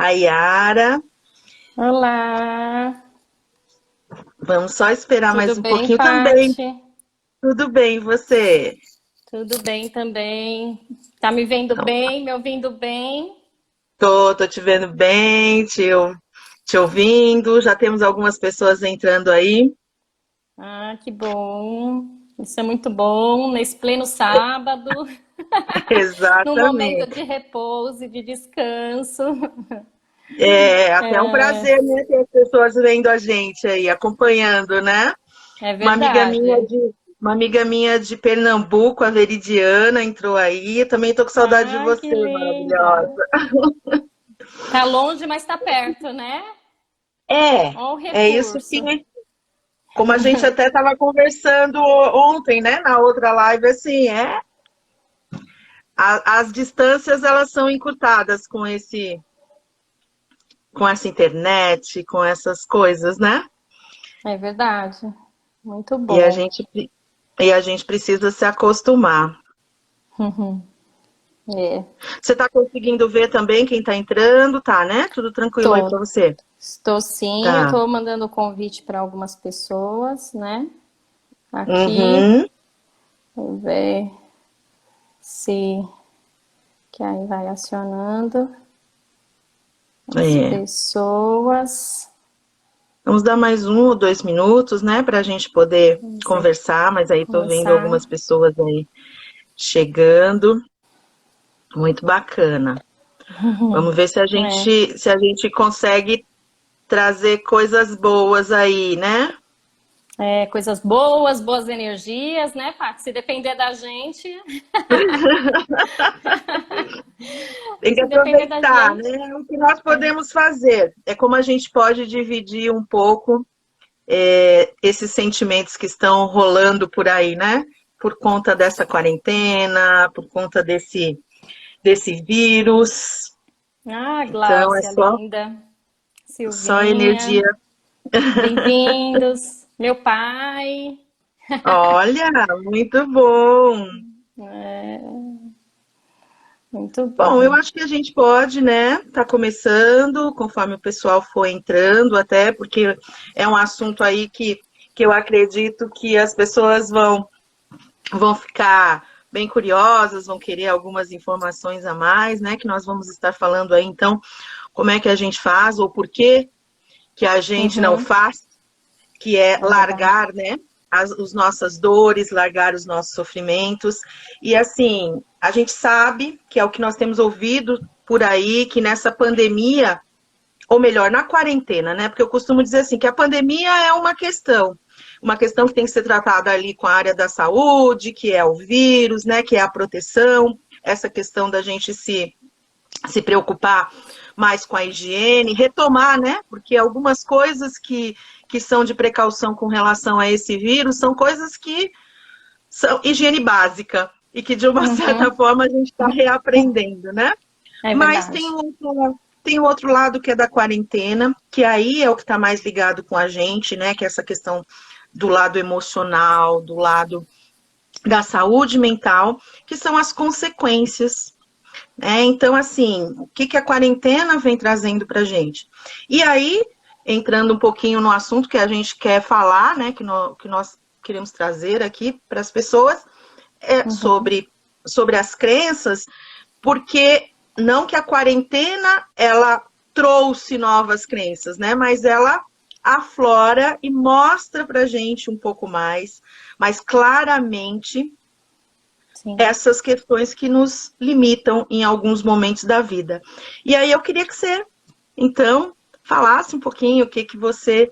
a Yara. Olá, Vamos só esperar mais tudo um bem, pouquinho também. Pati? Tudo bem, e você? Tudo bem também. Tá me vendo Então, bem, me ouvindo bem? tô te vendo bem, te ouvindo. Já temos algumas pessoas entrando aí. Ah, que bom. Isso é muito bom. Nesse pleno sábado, num momento Exatamente. de repouso e de descanso. É até um É, prazer, né, ter as pessoas vendo a gente aí, acompanhando, né? é Uma amiga minha verdade. de, uma amiga minha de Pernambuco, a Veridiana, entrou aí. Eu também tô com saudade de Ah, que você, maravilhosa. linda. Tá longe, mas tá perto, né? É, Ó o é isso que, recurso. como a gente até estava conversando ontem, né, na outra live, assim, as distâncias elas são encurtadas com essa internet, com essas coisas, né? É verdade. Muito E a bom. gente, e a gente precisa se acostumar. É. Você está conseguindo ver também quem está entrando? Tá, né? Tudo tranquilo aí Tô, para você? Estou sim, eu Tá. estou mandando convite para algumas pessoas, né? Aqui, Uhum. vou ver se que aí vai acionando as É. pessoas. Vamos dar mais 1 ou 2 minutos, né, para a gente poder Vamos ver, conversar, mas aí estou vendo conversar. algumas pessoas aí chegando. Muito bacana. Vamos ver É, se a gente consegue trazer coisas boas aí, né? coisas boas, boas energias, né, Paty? Se depender da gente, Tem que se depender da aproveitar, gente. né? O que nós É, podemos fazer é como a gente pode dividir um pouco esses sentimentos que estão rolando por aí, né? Por conta dessa quarentena, por conta desse vírus. ah, Então é Gláucia, só, linda. só energia. Silvinha, bem-vindos. Meu pai. Olha, muito bom. Muito Bom, eu bom. acho que a gente pode, né? Tá começando, conforme o pessoal for entrando, até porque é um assunto aí que eu acredito que as pessoas vão ficar bem curiosas, vão querer algumas informações a mais, né? Que nós vamos estar falando aí, então, como é que a gente faz, ou por que a gente não Uhum, faz, que é é verdade. largar, né? As nossas dores, largar os nossos sofrimentos. E assim, a gente sabe que é o que nós temos ouvido por aí, que nessa pandemia, ou melhor, na quarentena, né? Porque eu costumo dizer assim, que a pandemia é uma questão que tem que ser tratada ali com a área da saúde, que é o vírus, né? Que é a proteção, essa questão da gente se preocupar mais com a higiene, retomar, né? Porque algumas coisas que são de precaução com relação a esse vírus são coisas que são higiene básica e que, de uma certa Uhum, forma, a gente está reaprendendo, né? é Mas verdade. tem o outro lado que é da quarentena, que aí é o que está mais ligado com a gente, né? Que é essa questão do lado emocional, do lado da saúde mental, que são as consequências. Então, assim, o que a quarentena vem trazendo para a gente? E aí, entrando um pouquinho no assunto que a gente quer falar, né, que nós queremos trazer aqui para as pessoas, é Uhum, sobre as crenças, porque não que a quarentena ela trouxe novas crenças, né, mas ela aflora e mostra para a gente um pouco mais claramente sim. essas questões que nos limitam em alguns momentos da vida. E aí eu queria que você, então, falasse um pouquinho o que você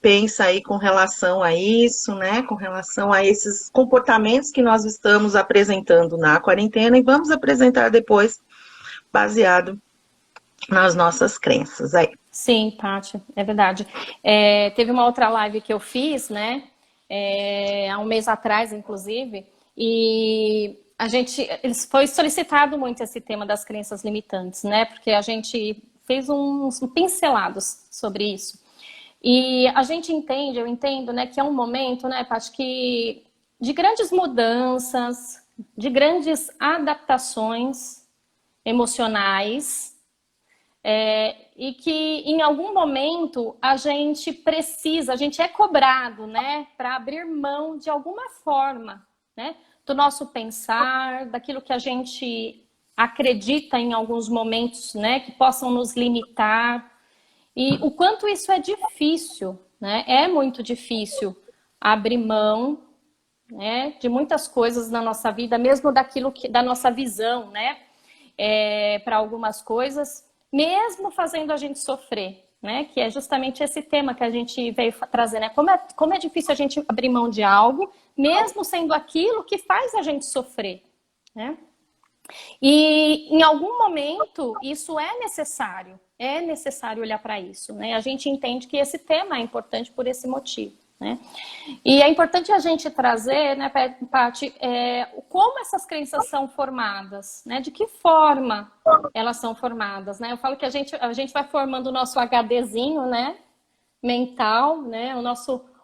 pensa aí com relação a isso, né? Com relação a esses comportamentos que nós estamos apresentando na quarentena e vamos apresentar depois baseado nas nossas crenças aí. Sim, Paty, é verdade. É, teve uma outra live que eu fiz, né? Há um mês atrás, inclusive, e foi solicitado muito esse tema das crenças limitantes, né? Porque a gente fez uns pincelados sobre isso. E a gente entende, eu entendo, né, que é um momento, né, Paty, que de grandes mudanças, de grandes adaptações emocionais, e que em algum momento a gente é cobrado, né, para abrir mão de alguma forma, né, do nosso pensar, daquilo que a gente acredita em alguns momentos, né, que possam nos limitar. E o quanto isso é difícil, né? É muito difícil abrir mão, né, de muitas coisas na nossa vida, mesmo da nossa visão, né, para algumas coisas, mesmo fazendo a gente sofrer, né, que é justamente esse tema que a gente veio trazer, né, como é difícil a gente abrir mão de algo, mesmo sendo aquilo que faz a gente sofrer, né? E em algum momento isso é necessário olhar para isso, né? A gente entende que esse tema é importante por esse motivo, né? E é importante a gente trazer, né, Paty, como essas crenças são formadas, né? De que forma elas são formadas, né? Eu falo que a gente vai formando o nosso HDzinho, né, mental, né?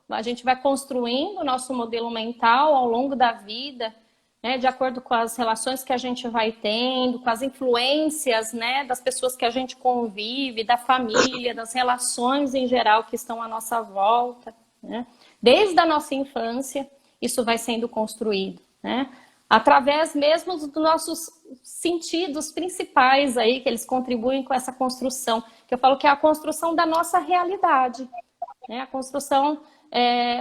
A gente vai construindo o nosso modelo mental ao longo da vida, né, de acordo com as relações que a gente vai tendo, com as influências, né, das pessoas que a gente convive, da família, das relações em geral que estão à nossa volta, né? Desde a nossa infância, isso vai sendo construído, né? Através mesmo dos nossos sentidos principais aí, que eles contribuem com essa construção, que eu falo que é a construção da nossa realidade, né? A construção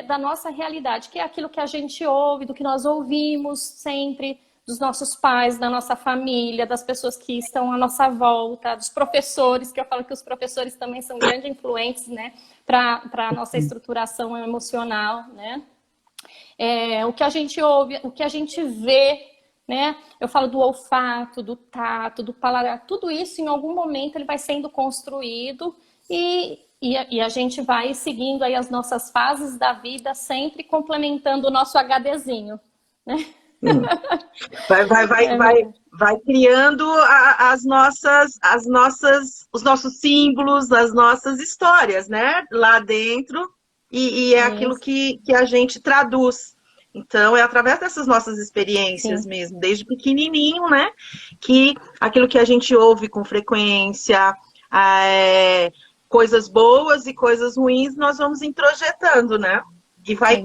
da nossa realidade, que é aquilo que a gente ouve, do que nós ouvimos sempre, dos nossos pais, da nossa família, das pessoas que estão à nossa volta, dos professores, que eu falo que os professores também são grandes influentes, né, para a nossa estruturação emocional, né? O que a gente ouve, o que a gente vê, né? Eu falo do olfato, do tato, do paladar, tudo isso em algum momento ele vai sendo construído e a gente vai seguindo aí as nossas fases da vida, sempre complementando o nosso HDzinho, né? Vai criando os nossos símbolos, as nossas histórias, né? Lá dentro, e é aquilo que a gente traduz. Então, é através dessas nossas experiências mesmo, desde pequenininho, né? Que aquilo que a gente ouve com frequência, coisas boas e coisas ruins, nós vamos introjetando, né? E vai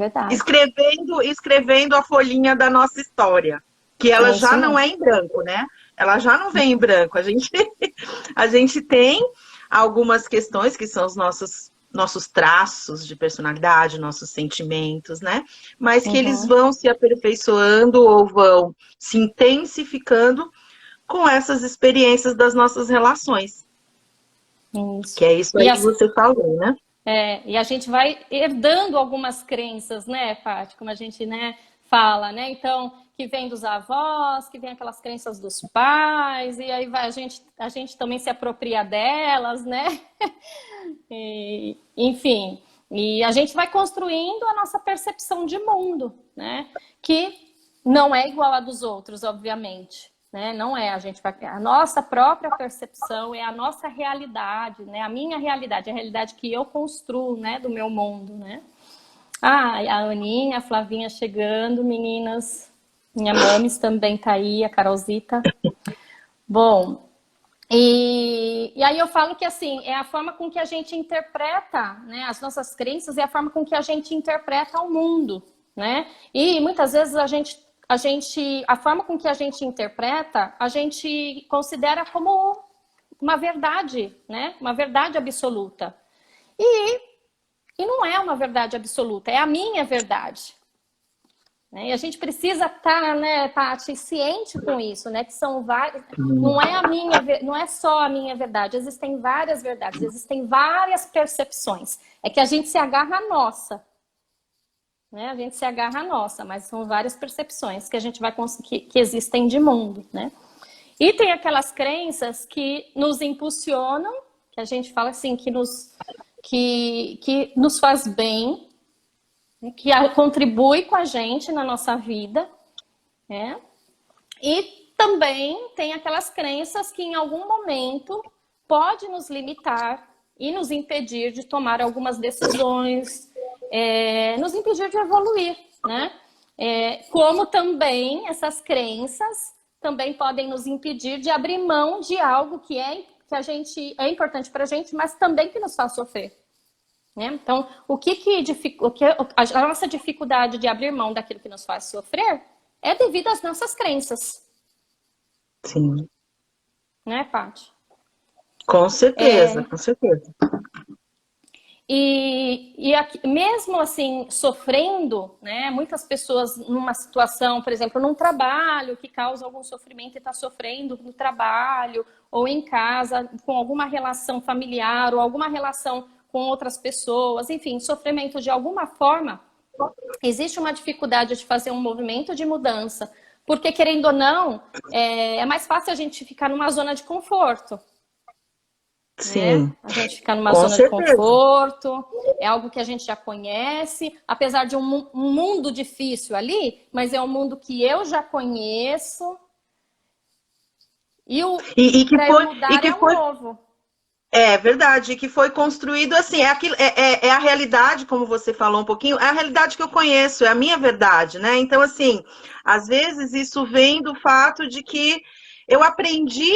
escrevendo a folhinha da nossa história. Que ela já não é em branco, né? Ela já não vem em branco. A gente tem algumas questões que são os nossos traços de personalidade, nossos sentimentos, né? Mas que eles vão se aperfeiçoando ou vão se intensificando com essas experiências das nossas relações. Isso. Que é isso aí que você falou, né? E a gente vai herdando algumas crenças, né, Paty? Como a gente, né, fala, né? Então, que vem dos avós, que vem aquelas crenças dos pais, e aí a gente também se apropria delas, né? Enfim, e a gente vai construindo a nossa percepção de mundo, né? Que não é igual a dos outros, obviamente. Né? Não é, a nossa própria percepção é a nossa realidade, né? A minha realidade, a realidade que eu construo, né, do meu mundo, né? A Aninha, a Flavinha chegando, meninas, minha mames também tá aí, a Carolzita. Bom, e aí eu falo que assim, é a forma com que a gente interpreta, né, as nossas crenças, é a forma com que a gente interpreta o mundo, né? E muitas vezes a forma com que a gente interpreta, a gente considera como uma verdade, né? Uma verdade absoluta. E não é uma verdade absoluta, é a minha verdade. Né? E a gente precisa estar, né, Paty, ciente com isso, né? Que são várias. Não é só a minha verdade, existem várias verdades, existem várias percepções. É que a gente se agarra à nossa. Né? A gente se agarra à nossa, mas são várias percepções que a gente vai conseguir, que existem de mundo, né? E tem aquelas crenças que nos impulsionam, que a gente fala assim, que nos faz bem, que contribui com a gente na nossa vida, né? E também tem aquelas crenças que em algum momento pode nos limitar e nos impedir de tomar algumas decisões, nos impedir de evoluir, né? Como também essas crenças também podem nos impedir de abrir mão de algo que é que a gente é importante para a gente, mas também que nos faz sofrer. Né? Então, a nossa dificuldade de abrir mão daquilo que nos faz sofrer é devido às nossas crenças. Sim. Né, Paty? Com certeza, com certeza. E aqui, mesmo assim, sofrendo, né, muitas pessoas numa situação, por exemplo, num trabalho que causa algum sofrimento e está sofrendo no trabalho ou em casa, com alguma relação familiar ou alguma relação com outras pessoas, enfim, sofrimento de alguma forma, existe uma dificuldade de fazer um movimento de mudança, porque, querendo ou não, é mais fácil a gente ficar numa zona de conforto. Sim. Né? A gente fica numa zona de conforto, é algo que a gente já conhece, apesar de um mundo difícil ali, mas é um mundo que eu já conheço e que é um novo. É verdade, que foi construído assim, é a realidade, como você falou um pouquinho, é a realidade que eu conheço, é a minha verdade, né? Então, assim, às vezes isso vem do fato de que eu aprendi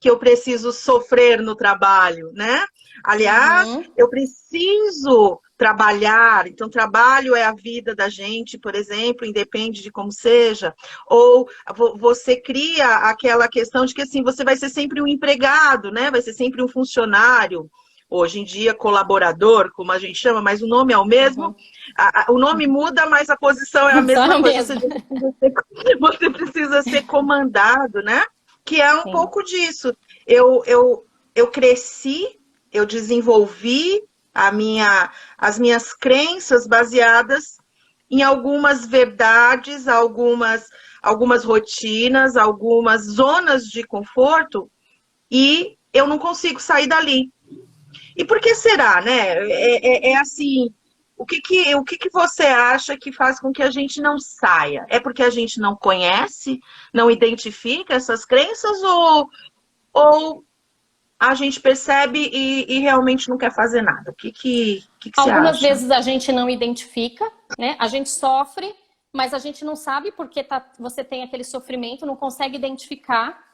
que eu preciso sofrer no trabalho, né? Aliás, eu preciso trabalhar, então trabalho é a vida da gente, por exemplo, independe de como seja, ou você cria aquela questão de que assim, você vai ser sempre um empregado, né? Vai ser sempre um funcionário, hoje em dia colaborador, como a gente chama, mas o nome é o mesmo, o nome muda, mas a posição é a mesma coisa, você precisa ser comandado, né? Que é um pouco disso. Eu cresci, eu desenvolvi as minhas crenças baseadas em algumas verdades, algumas rotinas, algumas zonas de conforto, e eu não consigo sair dali. E por que será, né? É assim, o que você acha que faz com que a gente não saia? É porque a gente não conhece, não identifica essas crenças, ou a gente percebe e realmente não quer fazer nada? O que você acha? Algumas vezes a gente não identifica, né? A gente sofre, mas a gente não sabe porque você tem aquele sofrimento, não consegue identificar,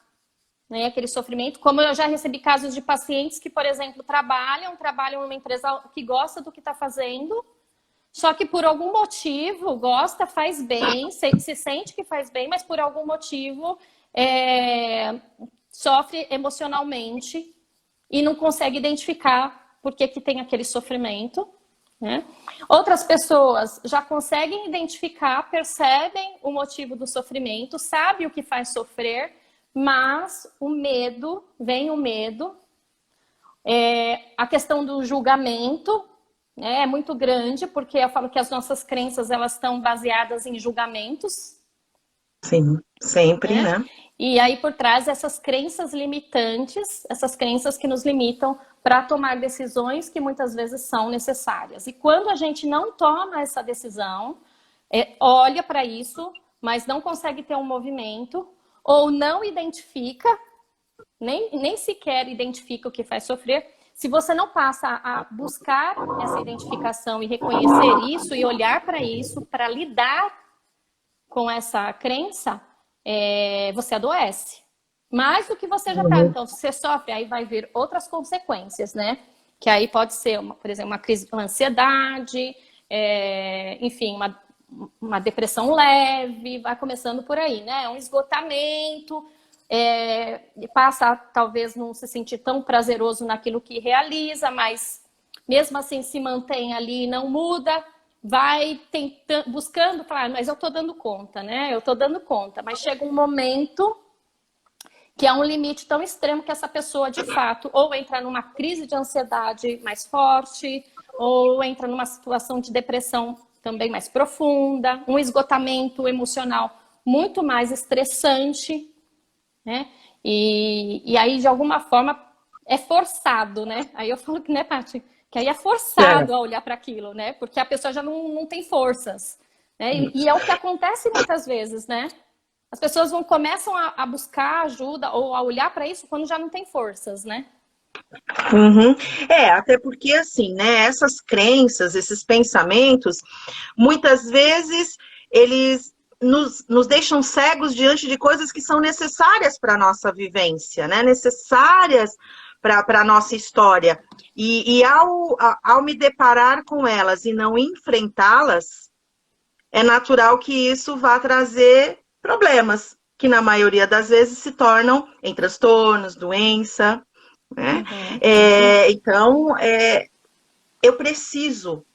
né, aquele sofrimento. Como eu já recebi casos de pacientes que, por exemplo, trabalham numa empresa que gosta do que está fazendo, só que por algum motivo gosta, faz bem, se sente que faz bem, mas por algum motivo sofre emocionalmente e não consegue identificar por que tem aquele sofrimento. Né? Outras pessoas já conseguem identificar, percebem o motivo do sofrimento, sabem o que faz sofrer, mas vem o medo, a questão do julgamento, né, é muito grande, porque eu falo que as nossas crenças elas estão baseadas em julgamentos. Sim, sempre, né? E aí por trás essas crenças limitantes, essas crenças que nos limitam para tomar decisões que muitas vezes são necessárias. E quando a gente não toma essa decisão, olha para isso, mas não consegue ter um movimento, ou não identifica, nem sequer identifica o que faz sofrer, se você não passa a buscar essa identificação e reconhecer isso e olhar para isso, para lidar com essa crença, você adoece. Mais do que você já está. Então, se você sofre, aí vai vir outras consequências, né? Que aí pode ser, por exemplo, uma crise de ansiedade, enfim, uma depressão leve, vai começando por aí, né? Um esgotamento, passa a talvez não se sentir tão prazeroso naquilo que realiza, mas mesmo assim se mantém ali, não muda, vai tentando, buscando, falar, mas eu estou dando conta, né? Eu estou dando conta, mas chega um momento que é um limite tão extremo que essa pessoa, de fato, ou entra numa crise de ansiedade mais forte, ou entra numa situação de depressão também mais profunda, um esgotamento emocional muito mais estressante, né? E aí, de alguma forma, é forçado, né? Aí eu falo que, né, Paty? Que aí é forçado a olhar para aquilo, né? Porque a pessoa já não tem forças. Né? E é o que acontece muitas vezes, né? As pessoas começam a buscar ajuda ou a olhar para isso quando já não tem forças, né? Uhum. Até porque, assim, né, essas crenças, esses pensamentos, muitas vezes eles nos deixam cegos diante de coisas que são necessárias para a nossa vivência, né? Necessárias para a nossa história. E ao me deparar com elas e não enfrentá-las, é natural que isso vá trazer problemas, que na maioria das vezes se tornam em transtornos, doença, né? Então, eu preciso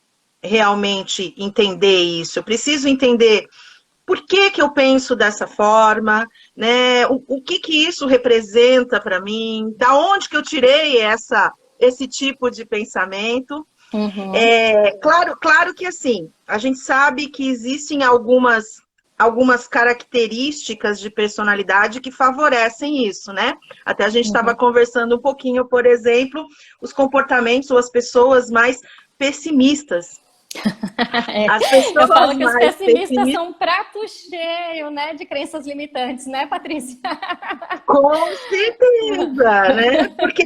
realmente entender isso, eu preciso entender por que que eu penso dessa forma, né? O que que isso representa para mim, da onde que eu tirei esse tipo de pensamento. Claro que assim, a gente sabe que existem algumas características de personalidade que favorecem isso, né? Até a gente estava conversando um pouquinho, por exemplo, os comportamentos ou as pessoas mais pessimistas. As pessoas eu falo que os pessimistas são um prato cheio, né, de crenças limitantes, né, Patrícia? Com certeza, né? Porque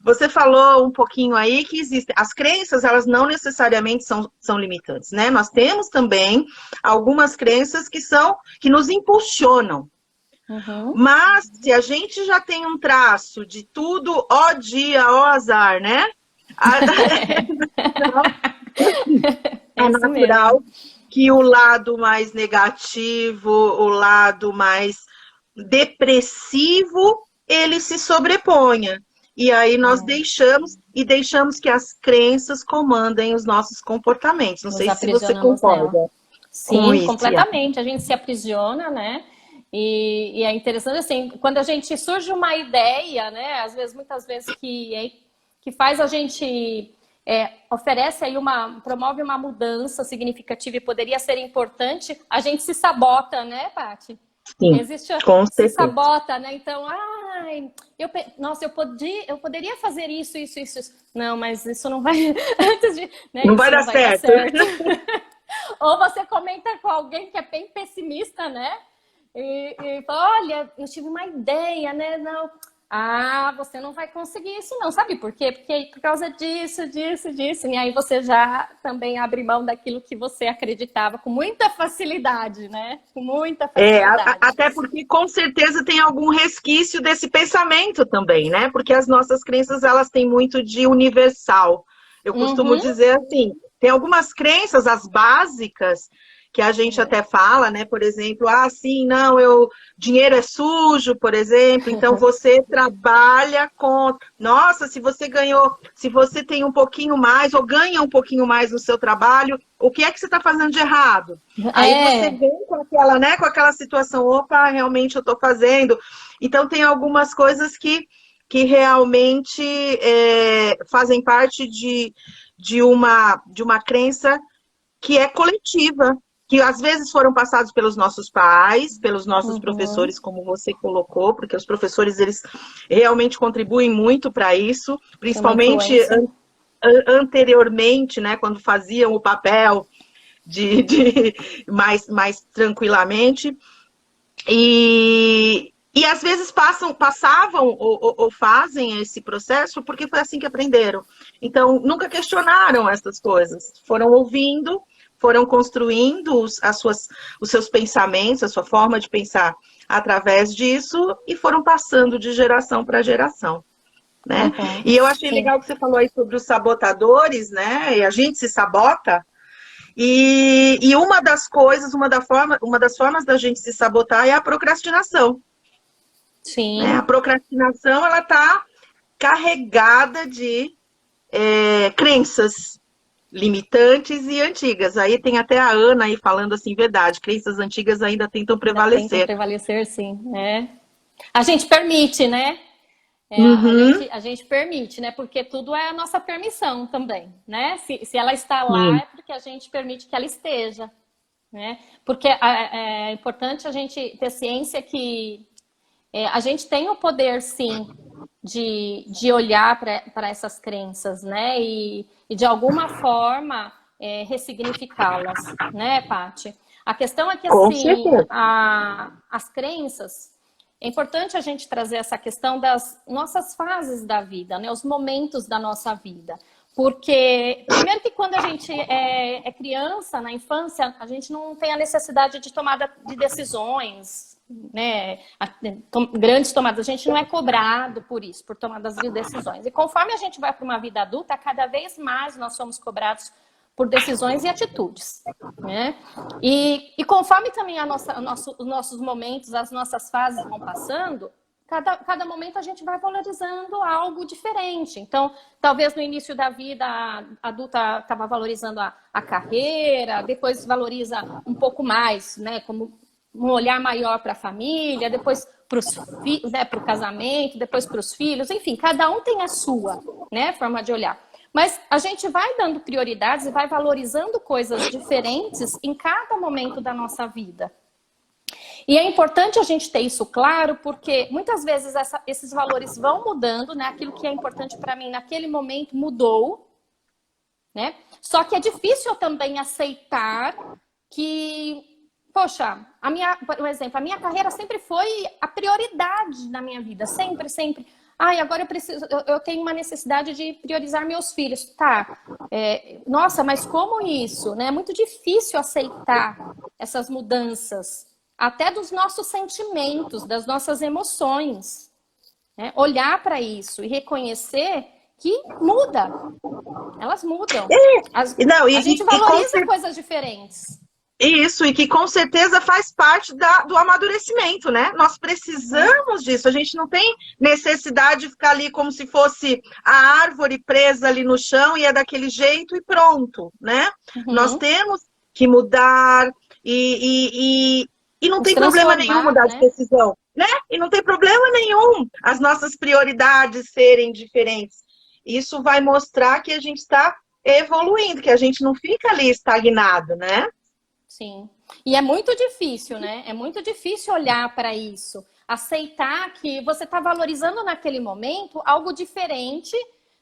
você falou um pouquinho aí que existem. As crenças, elas não necessariamente são limitantes, né? Nós temos também algumas crenças que nos impulsionam. Mas se a gente já tem um traço de tudo, ó dia, ó azar, né? É natural que o lado mais negativo, o lado mais depressivo, ele se sobreponha. E aí nós deixamos que as crenças comandem os nossos comportamentos. Não sei se você concorda. Sim, completamente. A gente se aprisiona, né? E é interessante assim, quando a gente surge uma ideia, né? Às vezes, muitas vezes que faz a gente oferece aí promove uma mudança significativa e poderia ser importante, a gente se sabota, né, Paty? Sim, com certeza. Se sabota, né? Então, nossa, eu poderia fazer isso. Não, mas isso não vai... né? Não vai dar certo. Ou você comenta com alguém que é bem pessimista, né? E fala, olha, eu tive uma ideia, né? Não... você não vai conseguir isso não, sabe por quê? Porque por causa disso, e aí você já também abre mão daquilo que você acreditava com muita facilidade, né? Com muita facilidade. Até porque com certeza tem algum resquício desse pensamento também, né? Porque as nossas crenças, elas têm muito de universal. Eu costumo dizer assim, tem algumas crenças, as básicas, que a gente até fala, né? Por exemplo, dinheiro é sujo, por exemplo, então você trabalha contra. Nossa, se você tem um pouquinho mais ou ganha um pouquinho mais no seu trabalho, o que é que você está fazendo de errado? Aí você vem com aquela situação, opa, realmente eu estou fazendo. Então tem algumas coisas que realmente fazem parte de uma crença que é coletiva, que às vezes foram passados pelos nossos pais, pelos nossos professores, como você colocou, porque os professores, eles realmente contribuem muito para isso, principalmente anteriormente, né, quando faziam o papel de mais tranquilamente. E às vezes passavam ou fazem esse processo porque foi assim que aprenderam. Então, nunca questionaram essas coisas. Foram ouvindo, foram construindo os seus pensamentos, a sua forma de pensar através disso e foram passando de geração para geração. Né? E eu achei legal que você falou aí sobre os sabotadores, né? E a gente se sabota. E uma das formas da gente se sabotar é a procrastinação. Sim. Né? A procrastinação, ela está carregada de crenças limitantes e antigas. Aí tem até a Ana aí falando assim, verdade, crenças antigas ainda tentam prevalecer. Tentam prevalecer, sim. A gente permite, né? A gente permite, né? Porque tudo é a nossa permissão também, né? Se ela está lá, é porque a gente permite que ela esteja, né? Porque é importante a gente ter ciência que a gente tem o poder, sim, de olhar para essas crenças, né? E de alguma forma ressignificá-las, né, Paty? A questão é que, assim, as crenças, é importante a gente trazer essa questão das nossas fases da vida, né? Os momentos da nossa vida. Porque, primeiro que quando a gente é criança, na infância, a gente não tem a necessidade de tomada de decisões, né, grandes tomadas. A gente não é cobrado por isso, por tomadas de decisões. E conforme a gente vai para uma vida adulta, cada vez mais nós somos cobrados por decisões e atitudes, né? E conforme também os nossos momentos, as nossas fases vão passando, cada momento a gente vai valorizando algo diferente. Então, talvez no início da vida a adulta estava valorizando a carreira, depois valoriza um pouco mais, né? Como um olhar maior para a família, depois para os filhos, né? Para o casamento, depois para os filhos. Enfim, cada um tem a sua, né? Forma de olhar. Mas a gente vai dando prioridades e vai valorizando coisas diferentes em cada momento da nossa vida. E é importante a gente ter isso claro, porque muitas vezes esses valores vão mudando, né? Aquilo que é importante para mim naquele momento mudou, né? Só que é difícil eu também aceitar que, poxa, por exemplo, a minha carreira sempre foi a prioridade na minha vida, sempre, sempre. Ai, agora eu tenho uma necessidade de priorizar meus filhos. Tá, nossa, mas como isso? Né? É muito difícil aceitar essas mudanças, até dos nossos sentimentos, das nossas emoções. Né? Olhar para isso e reconhecer que muda. Elas mudam. A gente valoriza coisas diferentes. Isso, e que com certeza faz parte do amadurecimento, né? Nós precisamos disso, a gente não tem necessidade de ficar ali como se fosse a árvore presa ali no chão e é daquele jeito e pronto, né? Nós temos que mudar e não tem problema nenhum mudar de decisão, né? E não tem problema nenhum as nossas prioridades serem diferentes. Isso vai mostrar que a gente está evoluindo, que a gente não fica ali estagnado, né? Sim. E é muito difícil, né? É muito difícil olhar para isso. Aceitar que você está valorizando naquele momento algo diferente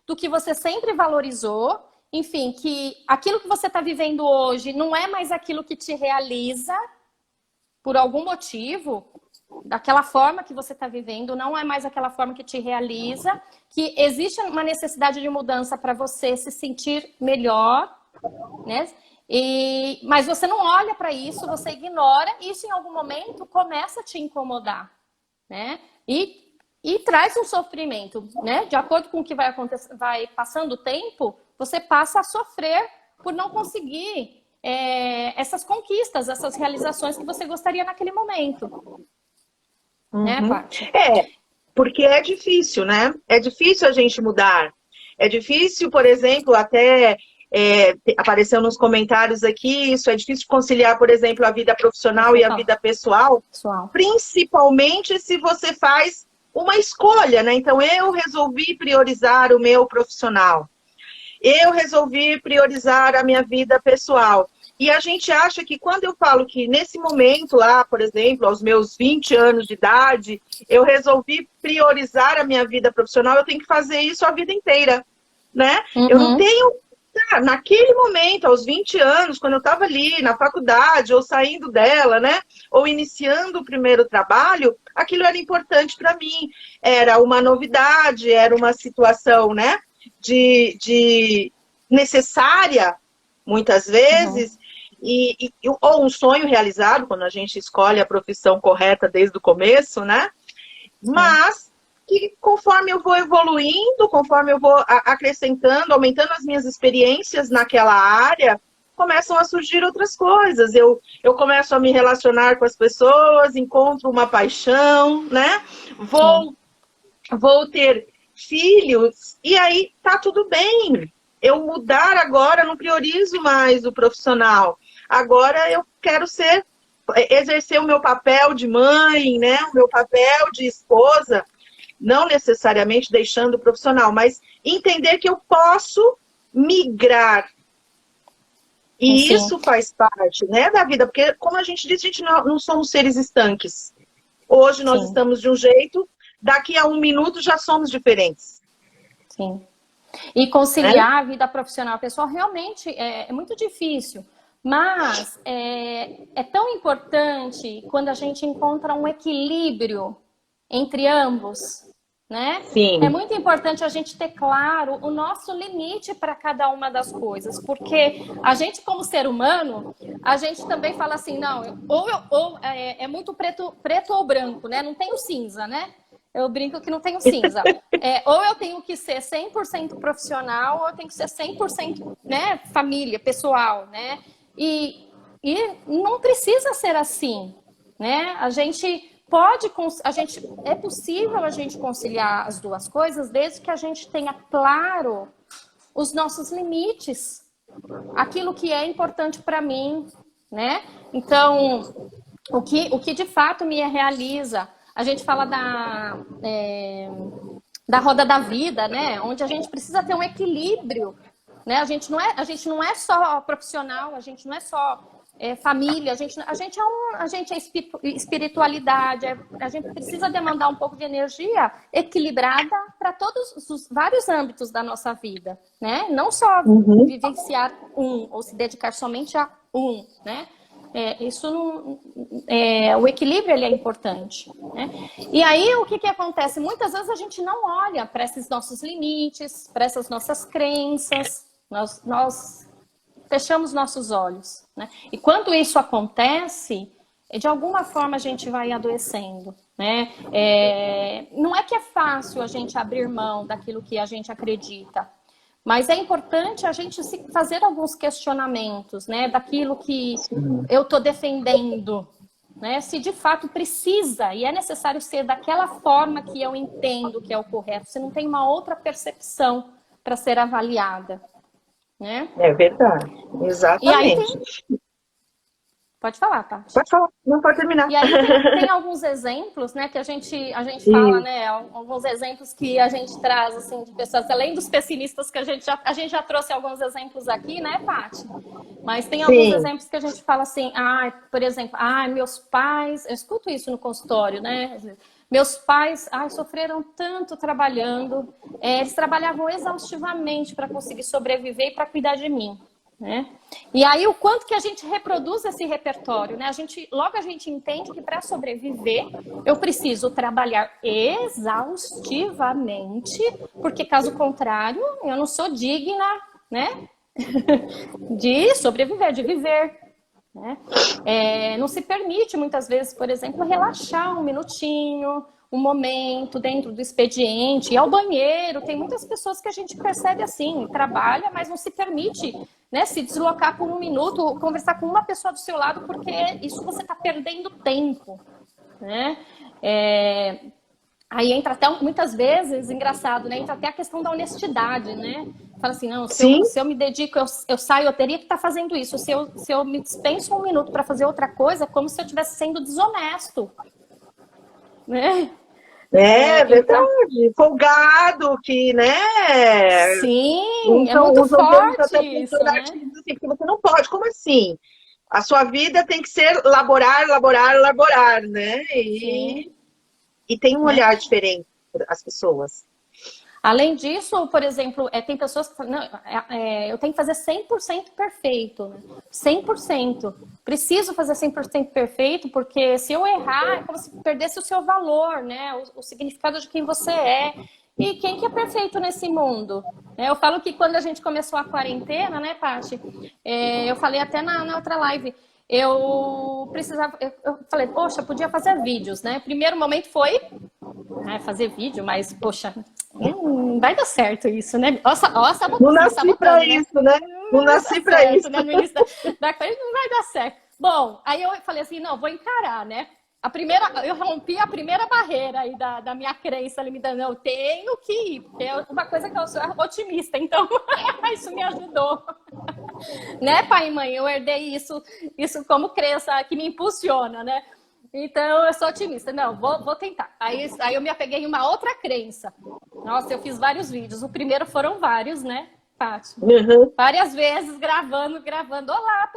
do que você sempre valorizou. Enfim, que aquilo que você está vivendo hoje não é mais aquilo que te realiza por algum motivo. Daquela forma que você está vivendo, não é mais aquela forma que te realiza. Que existe uma necessidade de mudança para você se sentir melhor, né? Mas você não olha para isso, você ignora, e isso em algum momento começa a te incomodar, né? E traz um sofrimento, né? De acordo com o que vai acontecer, vai passando o tempo, você passa a sofrer por não conseguir essas conquistas, essas realizações que você gostaria naquele momento. Né, Paty? Porque é difícil, né? É difícil a gente mudar. É difícil, por exemplo, até... apareceu nos comentários aqui, isso é difícil conciliar, por exemplo, a vida profissional e a vida pessoal, principalmente se você faz uma escolha, né? Então, eu resolvi priorizar o meu profissional, eu resolvi priorizar a minha vida pessoal. E a gente acha que quando eu falo que nesse momento lá, por exemplo, aos meus 20 anos de idade, eu resolvi priorizar a minha vida profissional, eu tenho que fazer isso a vida inteira, né? Eu não tenho... naquele momento, aos 20 anos, quando eu estava ali na faculdade, ou saindo dela, né? Ou iniciando o primeiro trabalho, aquilo era importante para mim. Era uma novidade, era uma situação, né? De necessária, muitas vezes, ou um sonho realizado, quando a gente escolhe a profissão correta desde o começo, né? Mas... que conforme eu vou evoluindo, conforme eu vou acrescentando, aumentando as minhas experiências naquela área, começam a surgir outras coisas. Eu começo a me relacionar com as pessoas, encontro uma paixão, né? Vou ter filhos, e aí tá tudo bem. Eu mudar agora, não priorizo mais o profissional. Agora eu quero exercer o meu papel de mãe, né? O meu papel de esposa, não necessariamente deixando o profissional, mas entender que eu posso migrar. E isso faz parte, né, da vida, porque, como a gente disse, a gente não somos seres estanques. Hoje nós estamos de um jeito, daqui a um minuto já somos diferentes. Sim. E conciliar a vida profissional pessoal realmente é muito difícil. Mas é tão importante quando a gente encontra um equilíbrio entre ambos, né? Sim. É muito importante a gente ter claro o nosso limite para cada uma das coisas, porque a gente, como ser humano, a gente também fala assim, não, é muito preto ou branco, né? Não tem o cinza, né? Eu brinco que não tem o cinza. Ou eu tenho que ser 100% profissional, ou eu tenho que ser 100%, né, família, pessoal, né? E não precisa ser assim, né? É possível a gente conciliar as duas coisas desde que a gente tenha claro os nossos limites, aquilo que é importante para mim, né? Então, o que de fato me realiza, a gente fala da roda da vida, né? Onde a gente precisa ter um equilíbrio, né? A gente não é só profissional, a gente não é só família, a gente é espiritualidade, a gente precisa demandar um pouco de energia equilibrada para todos os vários âmbitos da nossa vida, né? Não só vivenciar ou se dedicar somente a né? O equilíbrio ele é importante, né? E aí o que acontece? Muitas vezes a gente não olha para esses nossos limites, para essas nossas crenças, nós fechamos nossos olhos, né? E quando isso acontece, de alguma forma a gente vai adoecendo, né? Não é que é fácil a gente abrir mão daquilo que a gente acredita, mas é importante a gente fazer alguns questionamentos, né? Daquilo que eu estou defendendo, né? Se de fato precisa e é necessário ser daquela forma que eu entendo que é o correto, se não tem uma outra percepção para ser avaliada, né? É verdade, E aí exatamente. Pode falar, tá? Pode falar, não pode terminar. E aí tem alguns exemplos, né, que a gente fala, né, alguns exemplos que a gente traz, assim, de pessoas, além dos pessimistas que a gente já trouxe alguns exemplos aqui, né, Paty? Mas tem alguns exemplos que a gente fala assim, por exemplo, meus pais, eu escuto isso no consultório, né, meus pais, sofreram tanto trabalhando, eles trabalhavam exaustivamente para conseguir sobreviver e para cuidar de mim, né? E aí o quanto que a gente reproduz esse repertório, né? Logo a gente entende que para sobreviver eu preciso trabalhar exaustivamente, porque caso contrário eu não sou digna, né? de sobreviver, de viver. Né? Não se permite, muitas vezes, por exemplo, relaxar um minutinho, um momento dentro do expediente, ir ao banheiro. Tem muitas pessoas que a gente percebe assim, trabalha, mas não se permite, né, se deslocar por um minuto, conversar com uma pessoa do seu lado, porque isso você está perdendo tempo. Né? Aí entra até, muitas vezes, engraçado, né? Entra até a questão da honestidade, né? Fala assim, não, se eu me dedico, eu saio, eu teria que estar fazendo isso. Se eu me dispenso um minuto para fazer outra coisa, é como se eu estivesse sendo desonesto. Né? Verdade. Então, folgado, que, né? Sim, então, é muito forte isso, né? Assim, porque você não pode, como assim? A sua vida tem que ser laborar, né? E tem um olhar diferente as pessoas. Além disso, por exemplo, tem pessoas que falam, não, eu tenho que fazer 100% perfeito, né? 100%. Preciso fazer 100% perfeito, porque se eu errar, é como se perdesse o seu valor, né? O significado de quem você é. E quem que é perfeito nesse mundo? Eu falo que quando a gente começou a quarentena, né, Paty? Eu falei até na outra live, eu falei, poxa, podia fazer vídeos, né? Primeiro momento foi fazer vídeo, mas, poxa, não vai dar certo isso, né? Não nasci pra isso, né? Não nasci pra isso. Né? No início da coisa não vai dar certo. Bom, aí eu falei assim, não, vou encarar, né? Eu rompi a primeira barreira aí da minha crença limitando, eu tenho que ir, porque é uma coisa que eu sou otimista, então isso me ajudou. Né, pai e mãe? Eu herdei isso como crença que me impulsiona, né? Então, eu sou otimista. Não, vou tentar. Aí eu me apeguei em uma outra crença. Nossa, eu fiz vários vídeos. O primeiro foram vários, né, Paty? Várias vezes, gravando. Olá,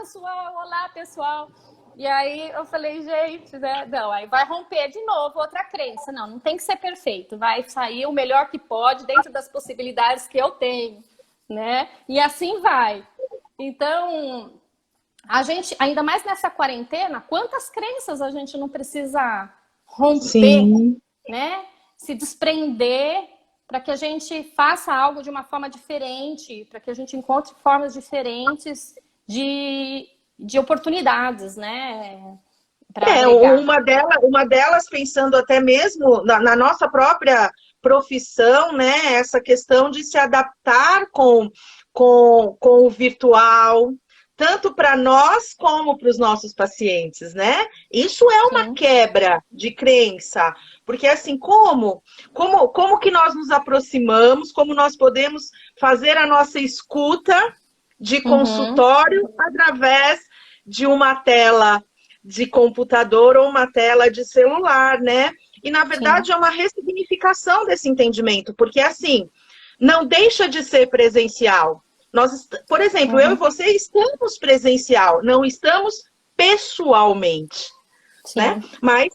pessoal. E aí, eu falei, gente, né? Não, aí vai romper de novo outra crença. Não tem que ser perfeito. Vai sair o melhor que pode, dentro das possibilidades que eu tenho, né? E assim vai. Então... a gente, ainda mais nessa quarentena, quantas crenças a gente não precisa romper, né? se desprender para que a gente faça algo de uma forma diferente, para que a gente encontre formas diferentes de oportunidades, né? Uma delas pensando até mesmo na nossa própria profissão, né? Essa questão de se adaptar com o virtual, tanto para nós como para os nossos pacientes, né? Isso é uma Sim. quebra de crença, porque assim, como que nós nos aproximamos, como nós podemos fazer a nossa escuta de consultório através de uma tela de computador ou uma tela de celular, né? E, na verdade, Sim. é uma ressignificação desse entendimento, porque, assim, não deixa de ser presencial. Por exemplo, eu e você estamos presencial, não estamos pessoalmente, né? Sim. Mas,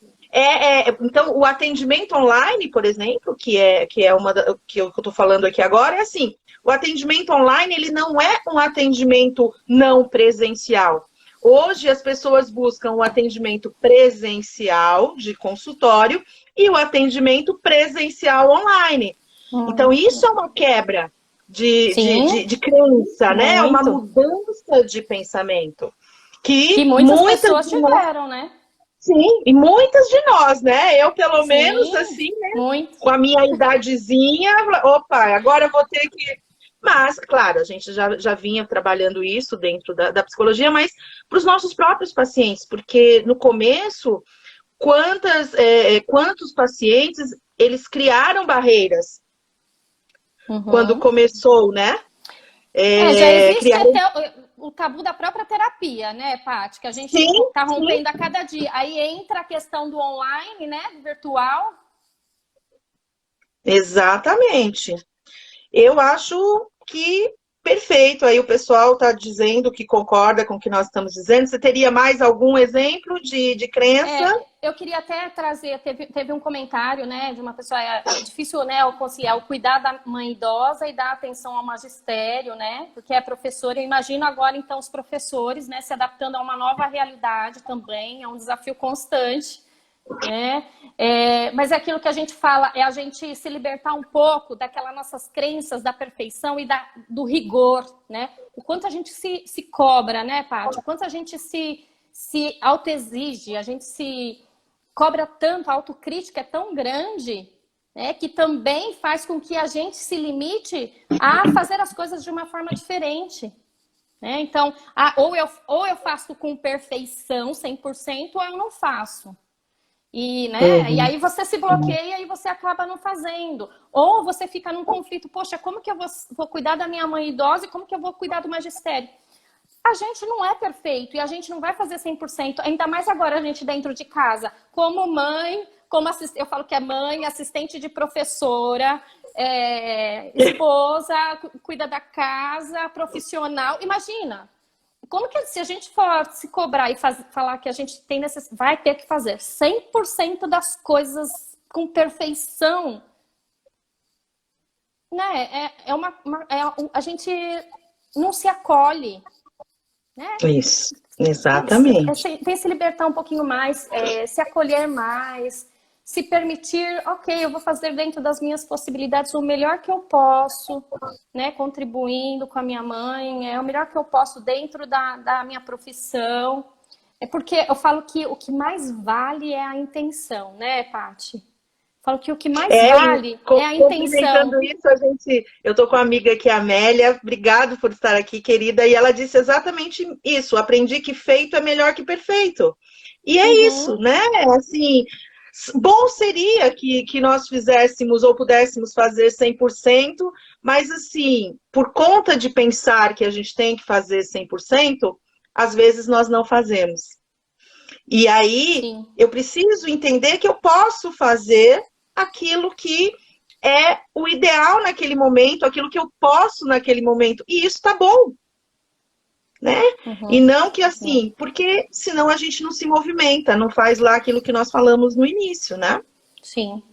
então, o atendimento online, por exemplo, que é uma que eu estou falando aqui agora, é assim, o atendimento online, ele não é um atendimento não presencial. Hoje, as pessoas buscam o atendimento presencial de consultório e o atendimento presencial online. Então, isso é uma quebra de crença, né? É uma Muito. mudança de pensamento. Que Que muitas muitas pessoas de nós, tiveram, né? sim, e muitas de nós, né? Eu, pelo menos, Sim, assim, né? muito. Com a minha idadezinha, opa, agora eu vou ter que. Mas, claro, a gente já vinha trabalhando isso dentro da psicologia, mas para os nossos próprios pacientes, porque no começo, quantos pacientes eles criaram barreiras quando começou, né? Já existe Criaram. até o tabu da própria terapia, né, Paty? Que a gente Sim, está sim, rompendo a cada dia. Aí entra a questão do online, né, do virtual. exatamente. Eu acho que perfeito. Aí o pessoal está dizendo que concorda com o que nós estamos dizendo. Você teria mais algum exemplo de crença? Eu queria até trazer, teve um comentário, né, de uma pessoa, é difícil, né, conciliar o cuidar da mãe idosa e dar atenção ao magistério, né, porque é professora. Eu imagino agora, então, os professores, né, se adaptando a uma nova realidade também, é um desafio constante, né, mas é aquilo que a gente fala, é a gente se libertar um pouco daquelas nossas crenças da perfeição e do rigor, né, o quanto a gente se cobra, né, Paty, o quanto a gente se autoexige, a gente se cobra tanto, a autocrítica é tão grande, né, que também faz com que a gente se limite a fazer as coisas de uma forma diferente. Né? Então, ou eu faço com perfeição, 100%, ou eu não faço. E aí você se bloqueia e você acaba não fazendo. Ou você fica num conflito, poxa, como que eu vou cuidar da minha mãe idosa e como que eu vou cuidar do magistério? A gente não é perfeito e a gente não vai fazer 100%, ainda mais agora a gente dentro de casa, como mãe, eu falo que é mãe, assistente de professora, esposa, cuida da casa, profissional. Imagina, como que se a gente for se cobrar e falar que a gente vai ter que fazer 100% das coisas com perfeição, né? A gente não se acolhe. Né? Isso, exatamente. Tem que se libertar um pouquinho mais, se acolher mais, se permitir, ok, eu vou fazer dentro das minhas possibilidades o melhor que eu posso, né? Contribuindo com a minha mãe, é o melhor que eu posso dentro da minha profissão. É porque eu falo que o que mais vale é a intenção, né, Paty? Falo que o que mais vale é a intenção. Complementando isso, eu estou com uma amiga aqui, a Amélia, obrigado por estar aqui, querida, e ela disse exatamente isso, aprendi que feito é melhor que perfeito. E é isso, né? Assim, bom seria que nós fizéssemos ou pudéssemos fazer 100%, mas assim, por conta de pensar que a gente tem que fazer 100%, às vezes nós não fazemos. E aí, Sim. eu preciso entender que eu posso fazer aquilo que é o ideal naquele momento, aquilo que eu posso naquele momento. E isso tá bom, né? E não que assim, porque senão a gente não se movimenta, não faz lá aquilo que nós falamos no início, né? Sim.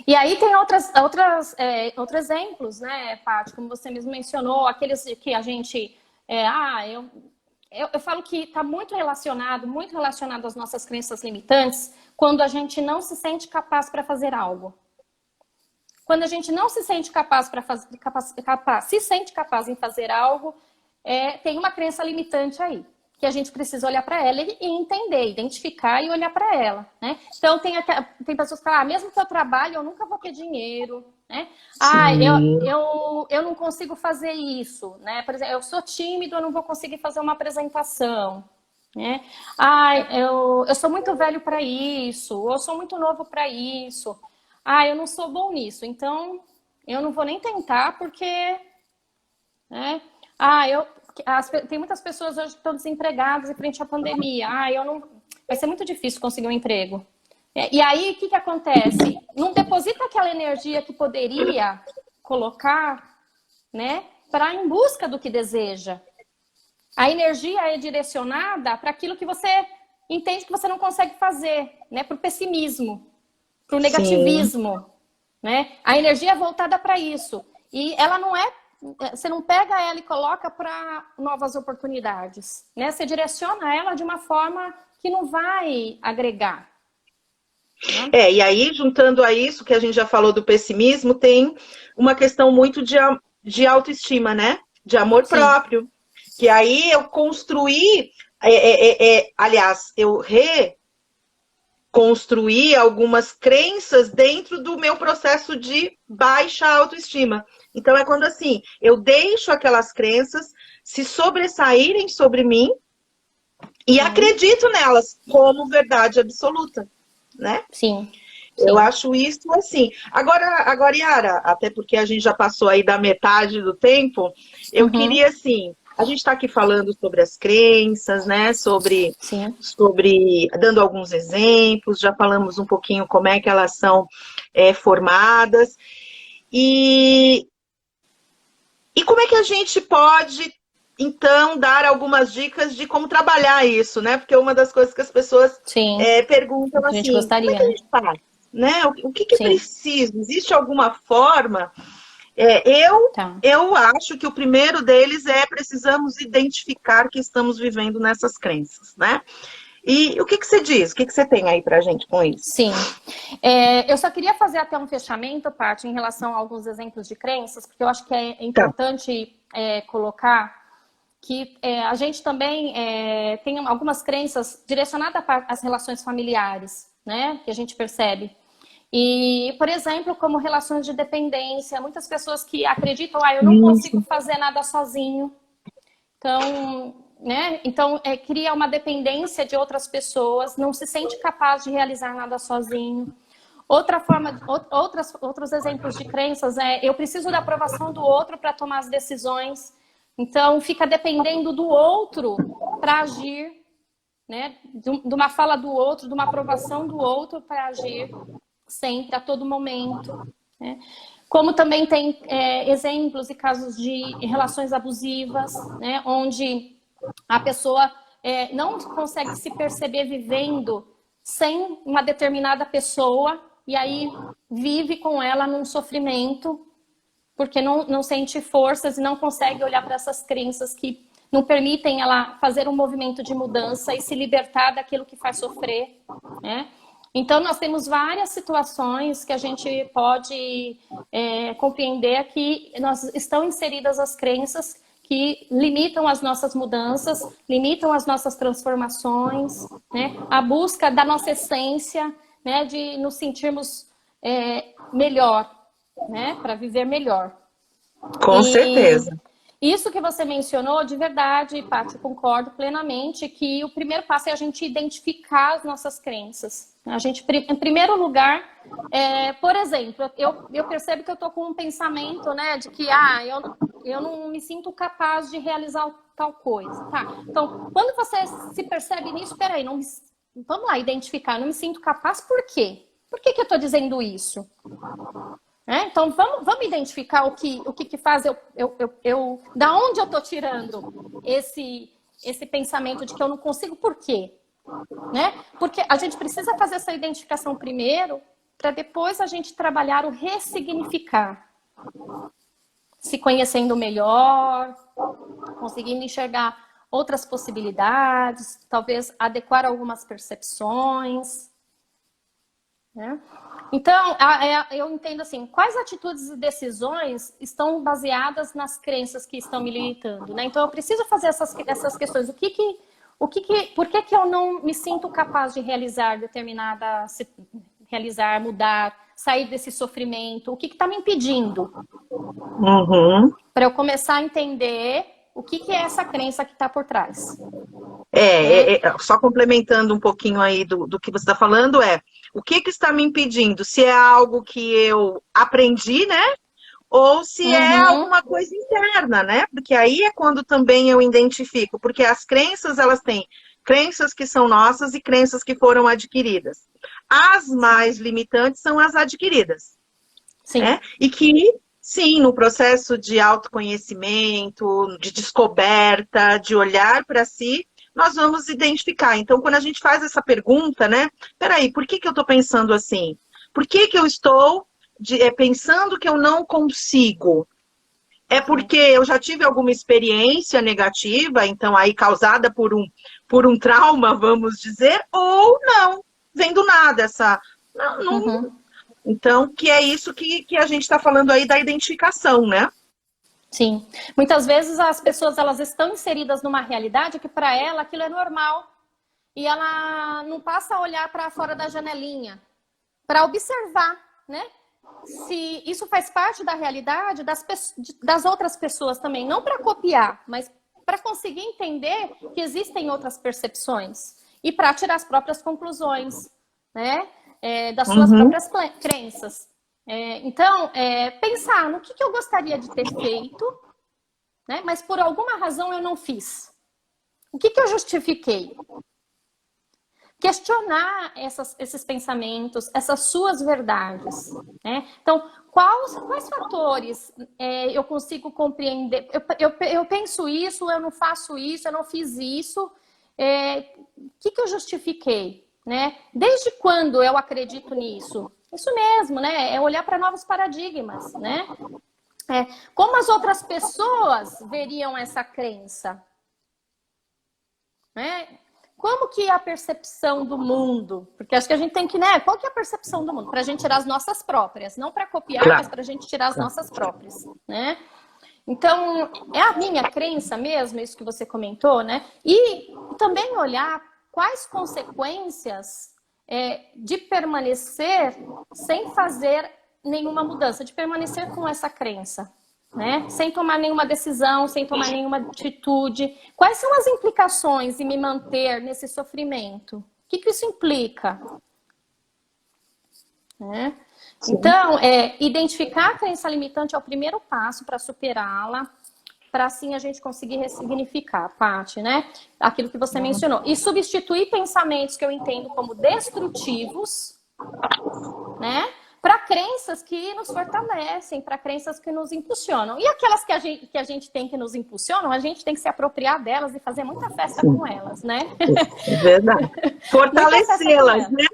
E aí tem outros exemplos, né, Paty? Como você mesmo mencionou, aqueles que a gente... Eu falo que está muito relacionado às nossas crenças limitantes quando a gente não se sente capaz para fazer algo. Quando a gente não se sente capaz para fazer, se sente capaz em fazer algo, tem uma crença limitante aí, que a gente precisa olhar para ela e entender, identificar e olhar para ela, né? Então tem pessoas que falam, mesmo que eu trabalhe, eu nunca vou ter dinheiro, né? Eu não consigo fazer isso, né? Por exemplo, eu sou tímido, eu não vou conseguir fazer uma apresentação, né? Eu sou muito velho para isso, ou eu sou muito novo para isso. Eu não sou bom nisso, então eu não vou nem tentar porque, né? Tem muitas pessoas hoje que estão desempregadas em frente à pandemia. Vai ser muito difícil conseguir um emprego. E aí, o que acontece? Não deposita aquela energia que poderia colocar, né, para em busca do que deseja. A energia é direcionada para aquilo que você entende que você não consegue fazer, né, para o pessimismo, para o negativismo, né? A energia é voltada para isso. E ela não é, você não pega ela e coloca para novas oportunidades, né? Você direciona ela de uma forma que não vai agregar. Né? E aí, juntando a isso que a gente já falou do pessimismo, tem uma questão muito de autoestima, né? De amor próprio. Que aí eu construí, aliás, eu reconstruí algumas crenças dentro do meu processo de baixa autoestima. Então, é quando assim, eu deixo aquelas crenças se sobressaírem sobre mim e acredito nelas como verdade absoluta, né? Sim. Eu acho isso assim. Agora, Yara, até porque a gente já passou aí da metade do tempo, eu queria assim, a gente está aqui falando sobre as crenças, né? Sobre dando alguns exemplos, já falamos um pouquinho como é que elas são formadas. E como é que a gente pode, então, dar algumas dicas de como trabalhar isso, né? Porque uma das coisas que as pessoas perguntam assim, gostaria, como é que a gente faz? Né? O que é preciso? Existe alguma forma? Eu acho que o primeiro deles precisamos identificar que estamos vivendo nessas crenças, né? E o que você diz? O que você tem aí pra gente com isso? Sim. Eu só queria fazer até um fechamento, Paty, em relação a alguns exemplos de crenças, porque eu acho que é importante colocar que a gente também tem algumas crenças direcionadas às relações familiares, né? Que a gente percebe. E, por exemplo, como relações de dependência, muitas pessoas que acreditam, eu não consigo fazer nada sozinho. Então, né? Então, cria uma dependência de outras pessoas, não se sente capaz de realizar nada sozinho. Outros exemplos de crenças eu preciso da aprovação do outro para tomar as decisões. Então, fica dependendo do outro para agir, né? De uma fala do outro, de uma aprovação do outro para agir sempre, a todo momento. Né? Como também tem exemplos e casos de relações abusivas, né? Onde a pessoa não consegue se perceber vivendo sem uma determinada pessoa e aí vive com ela num sofrimento porque não sente forças e não consegue olhar para essas crenças que não permitem ela fazer um movimento de mudança e se libertar daquilo que faz sofrer, né? Então, nós temos várias situações que a gente pode compreender que estão inseridas as crenças que limitam as nossas mudanças, limitam as nossas transformações, né? A busca da nossa essência, né? De nos sentirmos melhor, né? Para viver melhor. Com certeza. Isso que você mencionou, de verdade, Paty, eu concordo plenamente que o primeiro passo é a gente identificar as nossas crenças. A gente, em primeiro lugar, por exemplo, eu percebo que eu estou com um pensamento, né, de que eu não me sinto capaz de realizar tal coisa. Tá? Então, quando você se percebe nisso, peraí, vamos lá identificar, não me sinto capaz, por quê? Por que eu estou dizendo isso? Então, vamos identificar o que faz da onde eu estou tirando esse pensamento de que eu não consigo, por quê? Né? Porque a gente precisa fazer essa identificação primeiro, para depois a gente trabalhar o ressignificar. Se conhecendo melhor, conseguindo enxergar outras possibilidades, talvez adequar algumas percepções, né? Então, eu entendo assim, quais atitudes e decisões estão baseadas nas crenças que estão me limitando, né? Então, eu preciso fazer essas questões. Por que eu não me sinto capaz de realizar mudar, sair desse sofrimento? O que está me impedindo? Uhum. Para eu começar a entender o que é essa crença que está por trás. Só complementando um pouquinho aí do que você está falando, o que está me impedindo? Se é algo que eu aprendi, né? Ou se é alguma coisa interna, né? Porque aí é quando também eu identifico, porque as crenças, elas têm crenças que são nossas e crenças que foram adquiridas. As mais limitantes são as adquiridas. Sim. Né? E que, sim, no processo de autoconhecimento, de descoberta, de olhar para si, nós vamos identificar. Então, quando a gente faz essa pergunta, né? Peraí, por que eu estou pensando assim? Por que eu estou pensando que eu não consigo? É porque eu já tive alguma experiência negativa, então aí causada por um trauma, vamos dizer, ou não, vem do nada essa... Então, que é isso que a gente está falando aí da identificação, né? Sim. Muitas vezes as pessoas elas estão inseridas numa realidade que para ela aquilo é normal. E ela não passa a olhar para fora da janelinha, para observar, né? Se isso faz parte da realidade das outras pessoas também. Não para copiar, mas para conseguir entender que existem outras percepções. E para tirar as próprias conclusões, né? Das suas próprias crenças. Então, pensar no que eu gostaria de ter feito, né? Mas por alguma razão eu não fiz. O que eu justifiquei? Questionar esses pensamentos, essas suas verdades. Né? Então, quais fatores eu consigo compreender? Eu penso isso, eu não faço isso, eu não fiz isso. O que eu justifiquei? Né? Desde quando eu acredito nisso? Isso mesmo, né? É olhar para novos paradigmas, né? Como as outras pessoas veriam essa crença? Né? Como que é a percepção do mundo? Porque acho que a gente tem que, né? Qual que é a percepção do mundo? Para a gente tirar as nossas próprias. Não para copiar, claro, mas para a gente tirar as nossas próprias, né? Então, é a minha crença mesmo, isso que você comentou, né? E também olhar quais consequências de permanecer sem fazer nenhuma mudança, de permanecer com essa crença, né? Sem tomar nenhuma decisão, sem tomar nenhuma atitude. Quais são as implicações de me manter nesse sofrimento? O que isso implica? Né? Então, identificar a crença limitante é o primeiro passo para superá-la, para assim a gente conseguir ressignificar, Paty, né? Aquilo que você mencionou. E substituir pensamentos que eu entendo como destrutivos, né? Para crenças que nos fortalecem, para crenças que nos impulsionam. E aquelas que a gente tem que nos impulsionam, a gente tem que se apropriar delas e fazer muita festa com elas, né? É verdade. Fortalecê-las, né?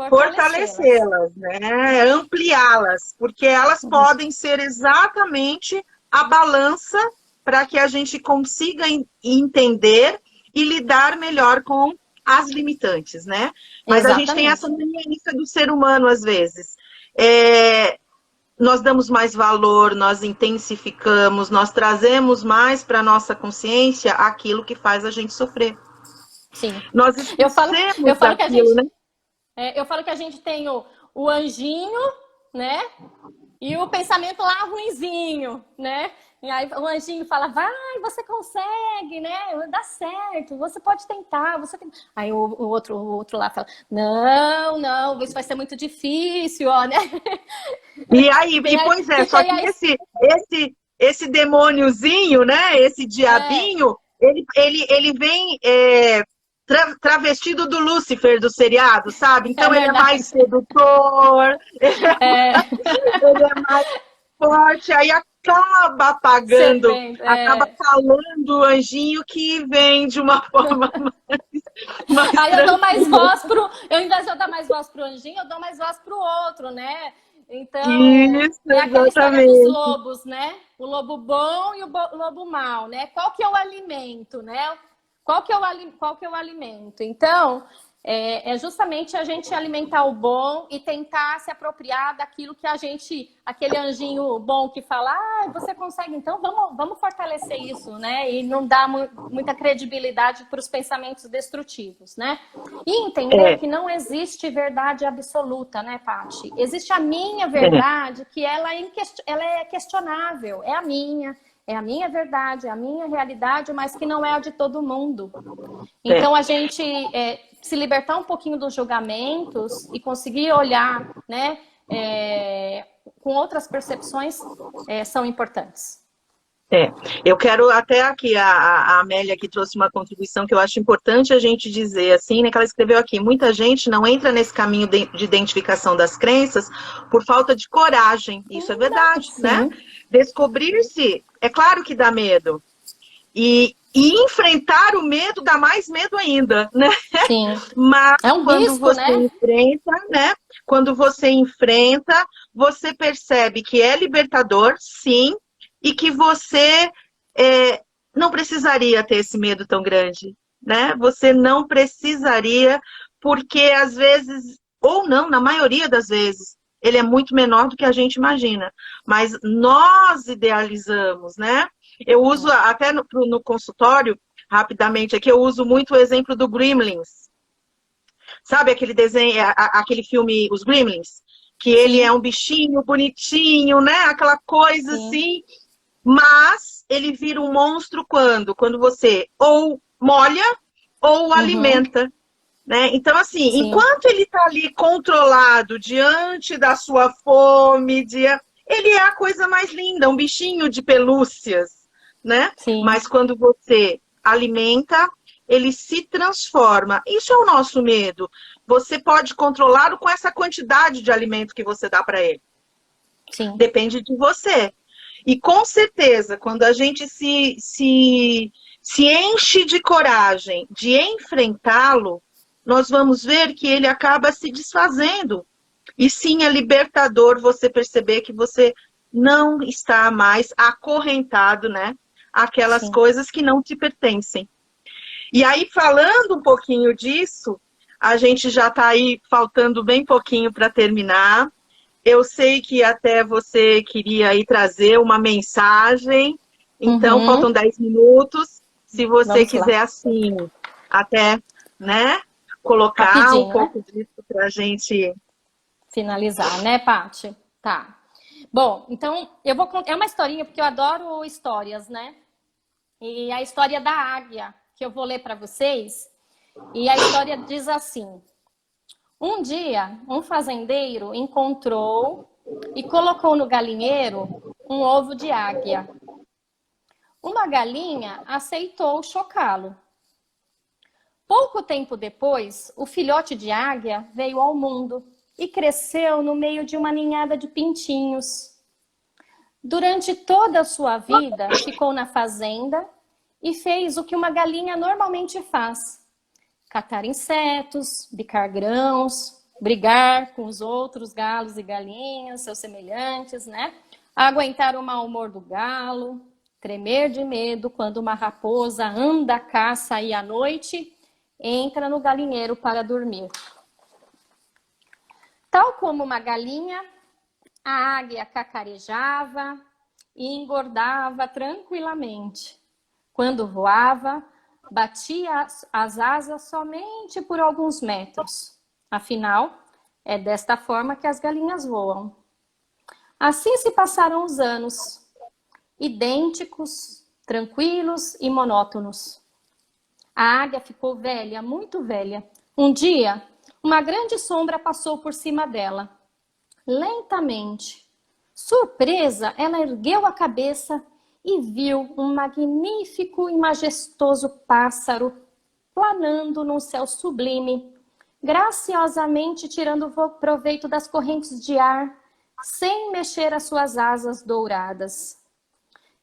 Fortalecê-las, né? Ampliá-las, porque elas podem ser exatamente a balança para que a gente consiga entender e lidar melhor com as limitantes, né? Mas exatamente. A gente tem essa tendência do ser humano, às vezes. Nós damos mais valor, nós intensificamos, nós trazemos mais para a nossa consciência aquilo que faz a gente sofrer. Sim. Nós eu falo que a gente, né? Eu falo que a gente tem o anjinho, né? E o pensamento lá ruinzinho, né? E aí o anjinho fala, vai, você consegue, né? Dá certo, você pode tentar, você tem... Aí o outro lá fala, não, isso vai ser muito difícil, ó, né? Pois é, só que esse demôniozinho, né? Esse diabinho, ele vem travestido do Lúcifer do seriado, sabe? Então ele é mais sedutor, ele é mais forte, aí acaba apagando, acaba calando o anjinho que vem de uma forma mais aí eu dou mais voz ao invés de eu dar mais voz pro anjinho, eu dou mais voz pro outro, né? Então, isso, é aquela história dos lobos, né? O lobo bom e o lobo mau, né? Qual que é o alimento, né? Qual que é o alimento? Então, é justamente a gente alimentar o bom e tentar se apropriar daquilo que a gente, aquele anjinho bom que fala, você consegue, então vamos fortalecer isso, né? E não dar muita credibilidade para os pensamentos destrutivos, né? E entender que não existe verdade absoluta, né, Paty? Existe a minha verdade, que ela é questionável, é a minha verdade, é a minha realidade, mas que não é a de todo mundo. Então, a gente se libertar um pouquinho dos julgamentos e conseguir olhar, né, com outras percepções são importantes. Eu quero até aqui, a Amélia aqui trouxe uma contribuição que eu acho importante a gente dizer, assim, né, que ela escreveu aqui, muita gente não entra nesse caminho de identificação das crenças por falta de coragem, isso é verdade, né? Descobrir-se, é claro que dá medo, e enfrentar o medo dá mais medo ainda, né? Sim. Mas é um quando risco, você né? enfrenta, né? Quando você enfrenta, você percebe que é libertador, sim, e que você não precisaria ter esse medo tão grande, né? Você não precisaria, porque às vezes, ou não, na maioria das vezes, ele é muito menor do que a gente imagina. Mas nós idealizamos, né? Eu uso até no consultório, rapidamente aqui, eu uso muito o exemplo do Gremlins. Sabe aquele desenho, aquele filme Os Gremlins? Que ele é um bichinho bonitinho, né? Aquela coisa assim. Mas ele vira um monstro quando? Quando você ou molha ou alimenta. Né? Então, assim, enquanto ele está ali controlado diante da sua fome, ele é a coisa mais linda, um bichinho de pelúcias, né? Mas quando você alimenta, ele se transforma. Isso é o nosso medo. Você pode controlá-lo com essa quantidade de alimento que você dá para ele. Depende de você. E com certeza, quando a gente se enche de coragem de enfrentá-lo, nós vamos ver que ele acaba se desfazendo. E sim, é libertador você perceber que você não está mais acorrentado, né? Aquelas coisas que não te pertencem. E aí, falando um pouquinho disso, a gente já está aí faltando bem pouquinho para terminar. Eu sei que até você queria aí trazer uma mensagem, então faltam 10 minutos. Se você quiser, assim, até, né, colocar rapidinho, um pouco disso para a gente finalizar, né, Paty? Tá. Bom, então, eu vou contar. É uma historinha, porque eu adoro histórias, né? E a história da águia, que eu vou ler para vocês. E a história diz assim: um dia, um fazendeiro encontrou e colocou no galinheiro um ovo de águia. Uma galinha aceitou chocá-lo. Pouco tempo depois, o filhote de águia veio ao mundo e cresceu no meio de uma ninhada de pintinhos. Durante toda a sua vida, ficou na fazenda e fez o que uma galinha normalmente faz: catar insetos, bicar grãos, brigar com os outros galos e galinhas, seus semelhantes, né? Aguentar o mau humor do galo, tremer de medo quando uma raposa anda à caça e à noite entra no galinheiro para dormir. Tal como uma galinha, a águia cacarejava e engordava tranquilamente. Quando voava, batia as asas somente por alguns metros. Afinal, é desta forma que as galinhas voam. Assim se passaram os anos, idênticos, tranquilos e monótonos. A águia ficou velha, muito velha. Um dia, uma grande sombra passou por cima dela. Lentamente, surpresa, ela ergueu a cabeça e viu um magnífico e majestoso pássaro planando num céu sublime, graciosamente tirando proveito das correntes de ar, sem mexer as suas asas douradas.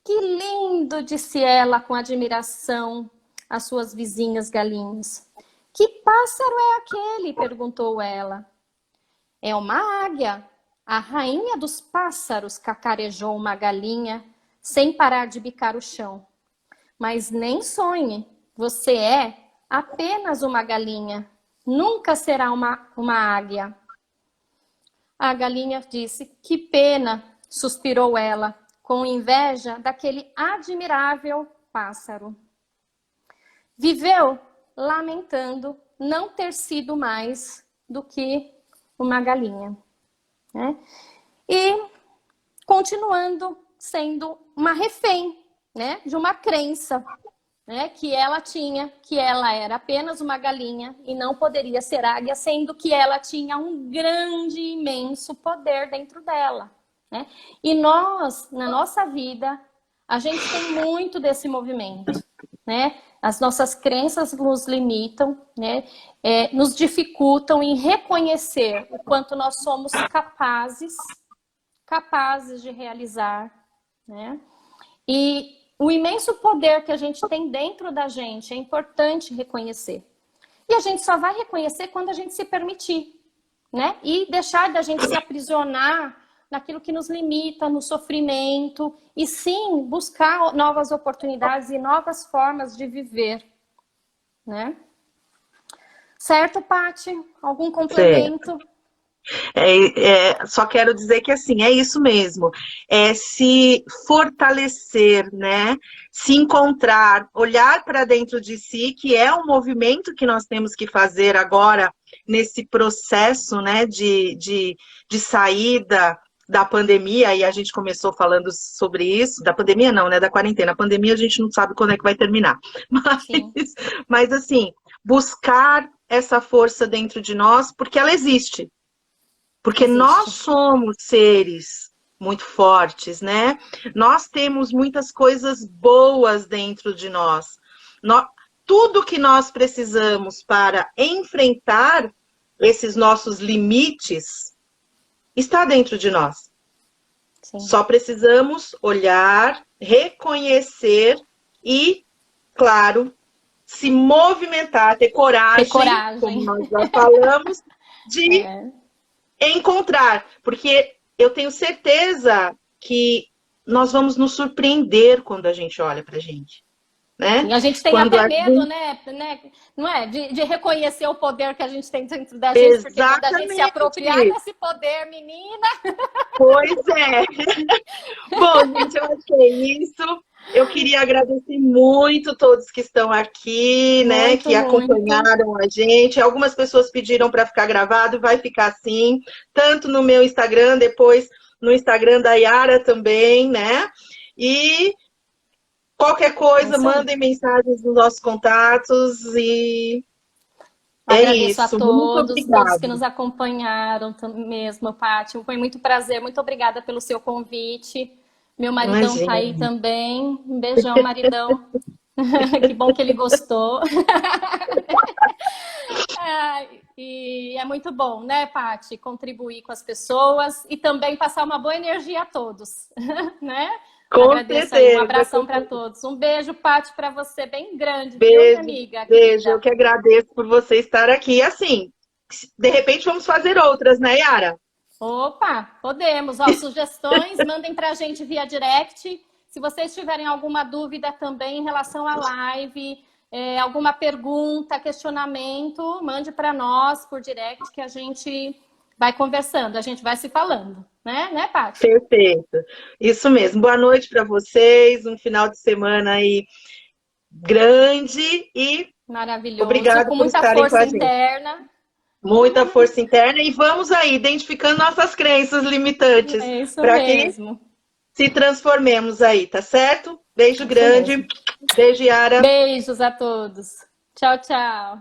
Que lindo, disse ela com admiração às suas vizinhas galinhas. Que pássaro é aquele? Perguntou ela. É uma águia, a rainha dos pássaros, cacarejou uma galinha, sem parar de bicar o chão. Mas nem sonhe, você é apenas uma galinha. nunca será uma águia. A galinha disse: que pena, suspirou ela, com inveja daquele admirável pássaro. Viveu lamentando não ter sido mais do que uma galinha, né? E continuando sendo uma refém, né, de uma crença, né, que ela tinha, que ela era apenas uma galinha e não poderia ser águia, sendo que ela tinha um grande, imenso poder dentro dela, né? E nós, na nossa vida, a gente tem muito desse movimento, né? As nossas crenças nos limitam, né? Nos dificultam em reconhecer o quanto nós somos capazes de realizar, né? E o imenso poder que a gente tem dentro da gente é importante reconhecer. E a gente só vai reconhecer quando a gente se permitir, né? E deixar da gente se aprisionar naquilo que nos limita, no sofrimento, e sim buscar novas oportunidades e novas formas de viver, né? Certo, Paty? Algum complemento? Só quero dizer que assim, é isso mesmo, é se fortalecer, né? Se encontrar, olhar para dentro de si, que é um movimento que nós temos que fazer agora nesse processo, né, de saída da pandemia, e a gente começou falando sobre isso, da pandemia não, né, da quarentena. A pandemia a gente não sabe quando é que vai terminar, mas assim, buscar essa força dentro de nós, porque ela existe. Porque nós somos seres muito fortes, né? Nós temos muitas coisas boas dentro de nós. Tudo que nós precisamos para enfrentar esses nossos limites está dentro de nós. Sim. Só precisamos olhar, reconhecer e, claro, se movimentar, ter coragem. Como nós já falamos, de encontrar, porque eu tenho certeza que nós vamos nos surpreender quando a gente olha pra gente, né? E a gente tem quando até medo, né? Não é? De reconhecer o poder que a gente tem dentro da gente, porque quando a gente se apropriar desse poder, menina... Pois é. Bom, gente, eu acho que é isso. Eu queria agradecer muito todos que estão aqui, né, que acompanharam a gente. Algumas pessoas pediram para ficar gravado, vai ficar assim, tanto no meu Instagram, depois no Instagram da Yara também, né? E qualquer coisa, mandem mensagens nos nossos contatos e agradeço a todos que nos acompanharam mesmo, Paty. Foi muito prazer, muito obrigada pelo seu convite. Meu maridão tá aí também. Um beijão, maridão. Que bom que ele gostou. E é muito bom, né, Paty? Contribuir com as pessoas e também passar uma boa energia a todos, né? Com certeza. Aí, um abração para todos. Um beijo, Paty, para você, bem grande. Beijo, viu, minha amiga? Beijo, querida. Eu que agradeço por você estar aqui. E assim, de repente vamos fazer outras, né, Yara? Opa, podemos. Ó, sugestões, mandem pra gente via direct. Se vocês tiverem alguma dúvida também em relação à live, alguma pergunta, questionamento, mande para nós por direct que a gente vai conversando, a gente vai se falando, né, Paty? Perfeito. Isso mesmo. Boa noite para vocês, um final de semana aí grande e maravilhoso, obrigado com muita força interna. Muita força interna e vamos aí identificando nossas crenças limitantes para que se transformemos aí, tá certo? Beijo grande. Beijo, Yara. Beijos a todos. Tchau, tchau.